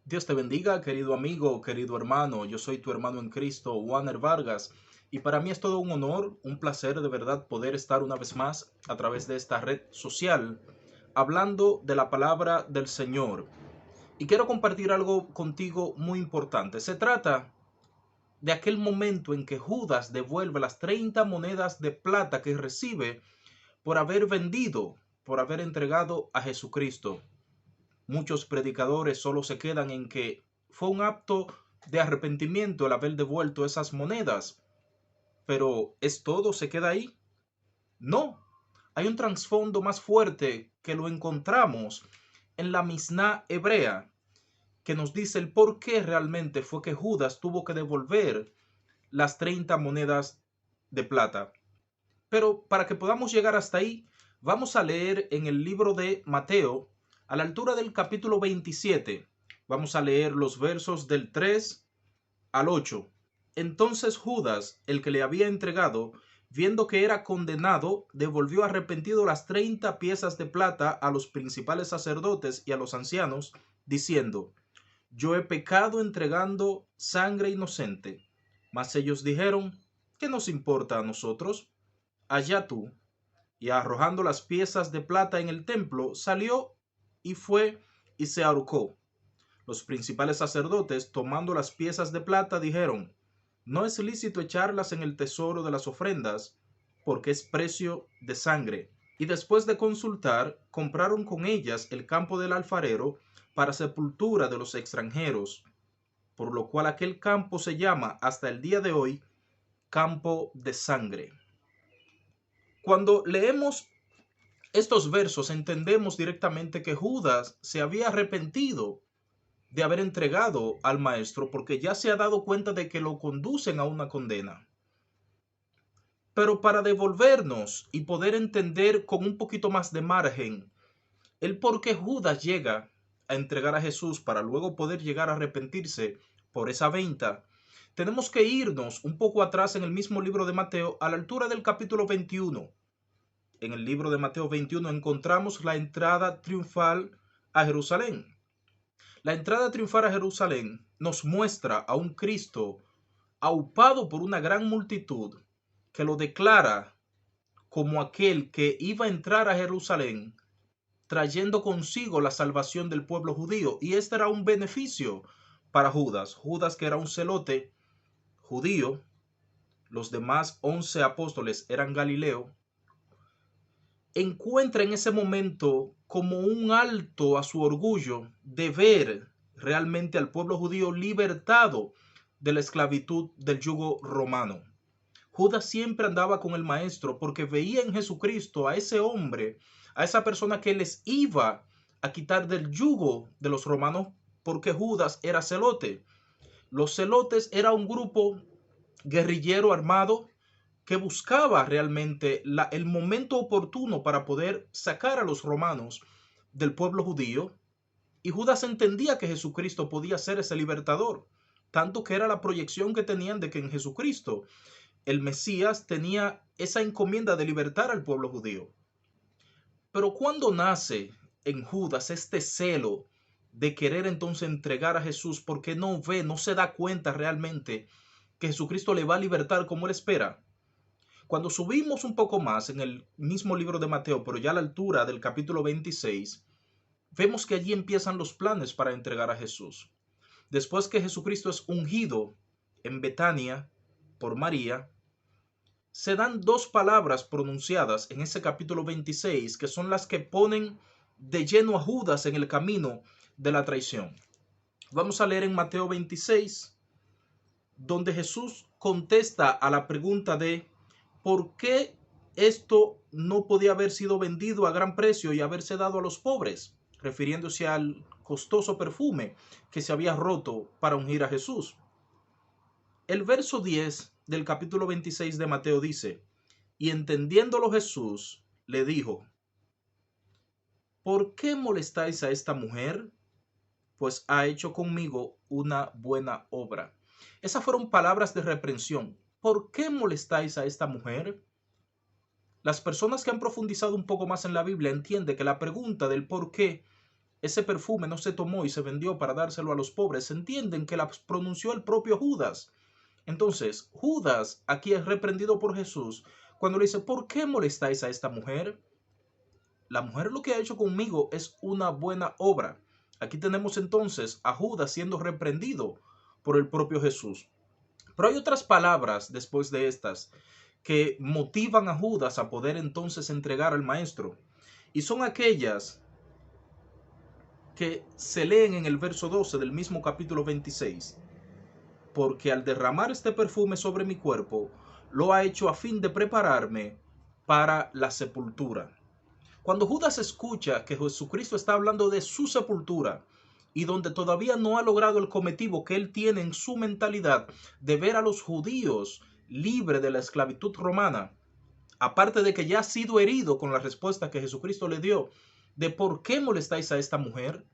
Dios te bendiga, querido amigo, querido hermano. Yo soy tu hermano en Cristo, Warner Vargas, y para mí es todo un honor, un placer de verdad poder estar una vez más a través de esta red social hablando de la palabra del Señor. Y quiero compartir algo contigo muy importante. Se trata de aquel momento en que Judas devuelve las 30 monedas de plata que recibe por haber vendido, por haber entregado a Jesucristo. Muchos predicadores solo se quedan en que fue un acto de arrepentimiento el haber devuelto esas monedas. Pero ¿es todo? ¿Se queda ahí? No. Hay un trasfondo más fuerte que lo encontramos en la Misná hebrea, que nos dice el por qué realmente fue que Judas tuvo que devolver las 30 monedas de plata. Pero para que podamos llegar hasta ahí, vamos a leer en el libro de Mateo, a la altura del capítulo 27. Vamos a leer los versos del 3 al 8. Entonces Judas, el que le había entregado, viendo que era condenado, devolvió arrepentido las 30 piezas de plata a los principales sacerdotes y a los ancianos, diciendo: Yo he pecado entregando sangre inocente. Mas ellos dijeron: ¿Qué nos importa a nosotros? Allá tú. Y arrojando las piezas de plata en el templo, salió y fue y se ahorcó. Los principales sacerdotes, tomando las piezas de plata, dijeron: No es lícito echarlas en el tesoro de las ofrendas, porque es precio de sangre. Y después de consultar, compraron con ellas el campo del alfarero para sepultura de los extranjeros, por lo cual aquel campo se llama hasta el día de hoy campo de sangre. Cuando leemos estos versos entendemos directamente que Judas se había arrepentido de haber entregado al maestro porque ya se ha dado cuenta de que lo conducen a una condena. Pero para devolvernos y poder entender con un poquito más de margen el por qué Judas llega a entregar a Jesús para luego poder llegar a arrepentirse por esa venta, tenemos que irnos un poco atrás en el mismo libro de Mateo, a la altura del capítulo 21. En el libro de Mateo 21 encontramos la entrada triunfal a Jerusalén. La entrada triunfal a Jerusalén nos muestra a un Cristo aupado por una gran multitud que lo declara como aquel que iba a entrar a Jerusalén trayendo consigo la salvación del pueblo judío. Y este era un beneficio para Judas. Judas, que era un celote judío, los demás 11 apóstoles eran Galileo, encuentra en ese momento como un alto a su orgullo de ver realmente al pueblo judío libertado de la esclavitud del yugo romano. Judas siempre andaba con el maestro porque veía en Jesucristo a ese hombre, a esa persona que les iba a quitar del yugo de los romanos, porque Judas era celote. Los celotes era un grupo guerrillero armado que buscaba realmente el momento oportuno para poder sacar a los romanos del pueblo judío. Y Judas entendía que Jesucristo podía ser ese libertador, tanto que era la proyección que tenían de que en Jesucristo el Mesías tenía esa encomienda de libertar al pueblo judío. Pero cuando nace en Judas este celo de querer entonces entregar a Jesús porque no ve, no se da cuenta realmente que Jesucristo le va a libertar como él espera. Cuando subimos un poco más en el mismo libro de Mateo, pero ya a la altura del capítulo 26, vemos que allí empiezan los planes para entregar a Jesús. Después que Jesucristo es ungido en Betania por María, se dan dos palabras pronunciadas en ese capítulo 26 que son las que ponen de lleno a Judas en el camino de la traición. Vamos a leer en Mateo 26, donde Jesús contesta a la pregunta de ¿por qué esto no podía haber sido vendido a gran precio y haberse dado a los pobres? Refiriéndose al costoso perfume que se había roto para ungir a Jesús. El verso 10 del capítulo 26 de Mateo dice: Y entendiéndolo Jesús le dijo: ¿Por qué molestáis a esta mujer? Pues ha hecho conmigo una buena obra. Esas fueron palabras de reprensión. ¿Por qué molestáis a esta mujer? Las personas que han profundizado un poco más en la Biblia entienden que la pregunta del por qué ese perfume no se tomó y se vendió para dárselo a los pobres, entienden que la pronunció el propio Judas. Entonces, Judas aquí es reprendido por Jesús cuando le dice, ¿por qué molestáis a esta mujer? La mujer lo que ha hecho conmigo es una buena obra. Aquí tenemos entonces a Judas siendo reprendido por el propio Jesús. Pero hay otras palabras después de estas que motivan a Judas a poder entonces entregar al maestro. Y son aquellas que se leen en el verso 12 del mismo capítulo 26. Porque al derramar este perfume sobre mi cuerpo, lo ha hecho a fin de prepararme para la sepultura. Cuando Judas escucha que Jesucristo está hablando de su sepultura y donde todavía no ha logrado el cometido que él tiene en su mentalidad de ver a los judíos libres de la esclavitud romana, aparte de que ya ha sido herido con la respuesta que Jesucristo le dio de por qué molestáis a esta mujer,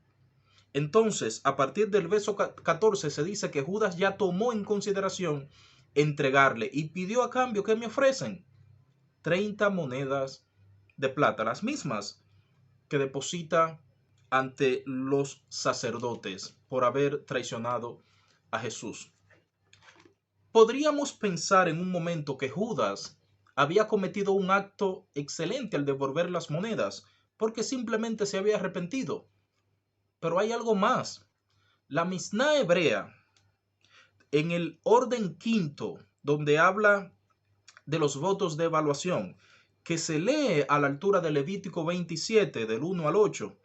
entonces a partir del verso 14 se dice que Judas ya tomó en consideración entregarle y pidió a cambio que me ofrecen 30 monedas de plata, las mismas que deposita ante los sacerdotes por haber traicionado a Jesús. Podríamos pensar en un momento que Judas había cometido un acto excelente al devolver las monedas, porque simplemente se había arrepentido. Pero hay algo más. La Misná hebrea, en el orden quinto, donde habla de los votos de evaluación, que se lee a la altura de Levítico 27, del 1 al 8,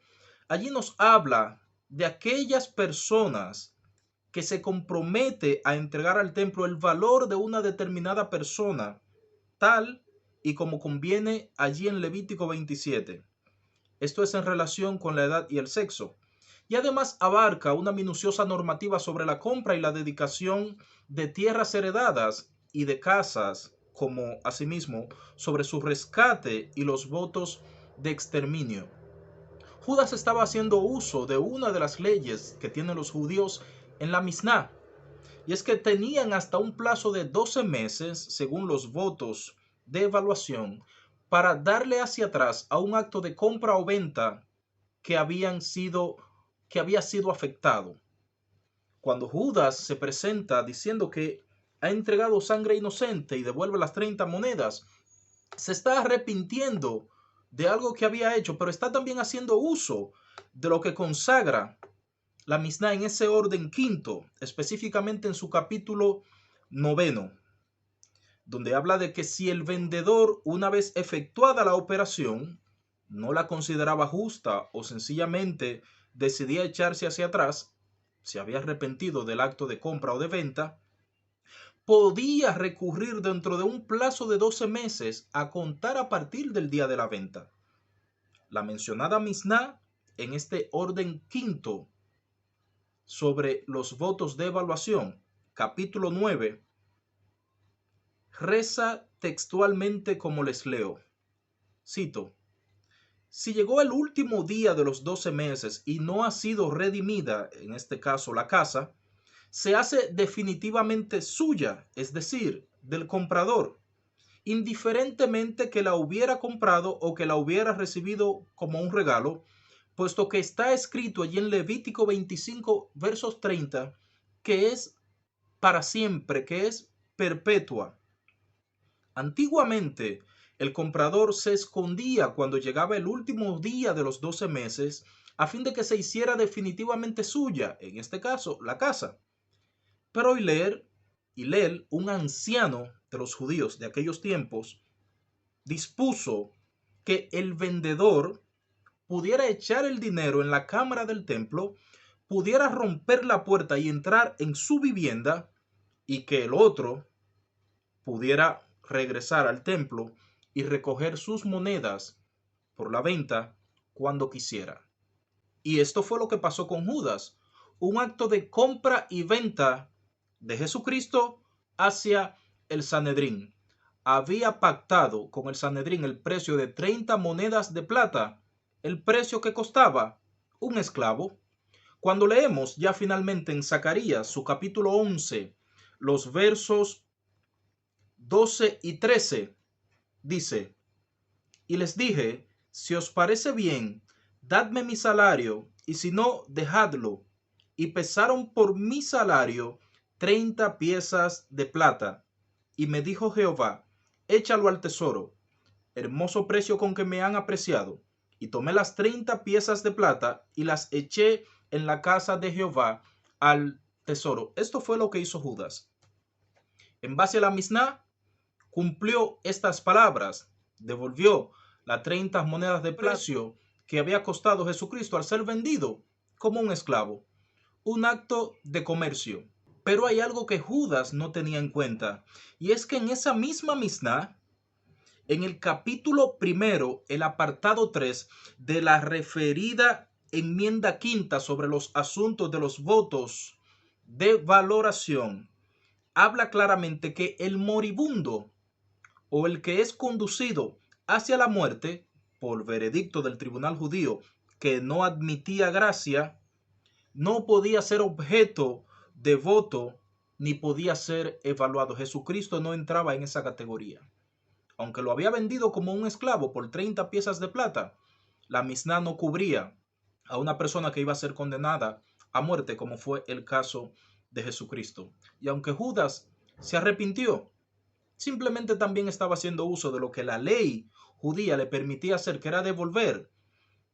allí nos habla de aquellas personas que se compromete a entregar al templo el valor de una determinada persona, tal y como conviene allí en Levítico 27. Esto es en relación con la edad y el sexo. Y además abarca una minuciosa normativa sobre la compra y la dedicación de tierras heredadas y de casas, como asimismo sobre su rescate y los votos de exterminio. Judas estaba haciendo uso de una de las leyes que tienen los judíos en la Misná, y es que tenían hasta un plazo de 12 meses, según los votos de evaluación, para darle hacia atrás a un acto de compra o venta que había sido afectado. Cuando Judas se presenta diciendo que ha entregado sangre inocente y devuelve las 30 monedas, se está arrepintiendo de algo que había hecho, pero está también haciendo uso de lo que consagra la Misná en ese orden quinto, específicamente en su capítulo 9, donde habla de que si el vendedor, una vez efectuada la operación, no la consideraba justa o sencillamente decidía echarse hacia atrás, se había arrepentido del acto de compra o de venta, podía recurrir dentro de un plazo de 12 meses a contar a partir del día de la venta. La mencionada Misná, en este orden quinto sobre los votos de evaluación, capítulo 9, reza textualmente como les leo. Cito: si llegó el último día de los 12 meses y no ha sido redimida, en este caso la casa, se hace definitivamente suya, es decir, del comprador, indiferentemente que la hubiera comprado o que la hubiera recibido como un regalo, puesto que está escrito allí en Levítico 25, versos 30, que es para siempre, que es perpetua. Antiguamente, el comprador se escondía cuando llegaba el último día de los 12 meses a fin de que se hiciera definitivamente suya, en este caso, la casa. Pero Hilel, un anciano de los judíos de aquellos tiempos, dispuso que el vendedor pudiera echar el dinero en la cámara del templo, pudiera romper la puerta y entrar en su vivienda, y que el otro pudiera regresar al templo y recoger sus monedas por la venta cuando quisiera. Y esto fue lo que pasó con Judas, un acto de compra y venta de Jesucristo hacia el Sanedrín. Había pactado con el Sanedrín el precio de 30 monedas de plata, el precio que costaba un esclavo. Cuando leemos ya finalmente en Zacarías, su capítulo 11, los versos 12 y 13, dice: y les dije, si os parece bien, dadme mi salario y si no, dejadlo. Y pesaron por mi salario 30 piezas de plata. Y me dijo Jehová, échalo al tesoro, hermoso precio con que me han apreciado. Y tomé las 30 piezas de plata y las eché en la casa de Jehová al tesoro. Esto fue lo que hizo Judas. En base a la Misná, cumplió estas palabras, devolvió las 30 monedas de precio que había costado Jesucristo al ser vendido como un esclavo. Un acto de comercio. Pero hay algo que Judas no tenía en cuenta, y es que en esa misma Misná, en el capítulo primero, el apartado 3 de la referida enmienda quinta sobre los asuntos de los votos de valoración, habla claramente que el moribundo o el que es conducido hacia la muerte por veredicto del tribunal judío que no admitía gracia, no podía ser objeto de voto ni podía ser evaluado. Jesucristo no entraba en esa categoría. Aunque lo había vendido como un esclavo por 30 piezas de plata, la Misná no cubría a una persona que iba a ser condenada a muerte, como fue el caso de Jesucristo. Y aunque Judas se arrepintió, simplemente también estaba haciendo uso de lo que la ley judía le permitía hacer, que era devolver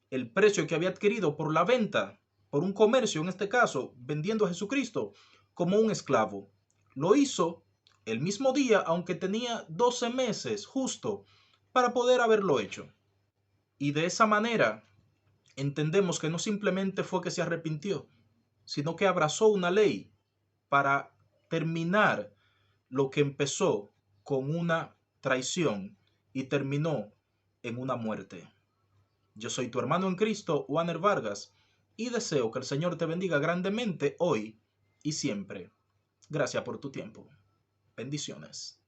el precio que había adquirido por la venta, por un comercio en este caso, vendiendo a Jesucristo como un esclavo. Lo hizo el mismo día, aunque tenía 12 meses justo para poder haberlo hecho. Y de esa manera entendemos que no simplemente fue que se arrepintió, sino que abrazó una ley para terminar lo que empezó con una traición y terminó en una muerte. Yo soy tu hermano en Cristo, Wanner Vargas, y deseo que el Señor te bendiga grandemente hoy y siempre. Gracias por tu tiempo. Bendiciones.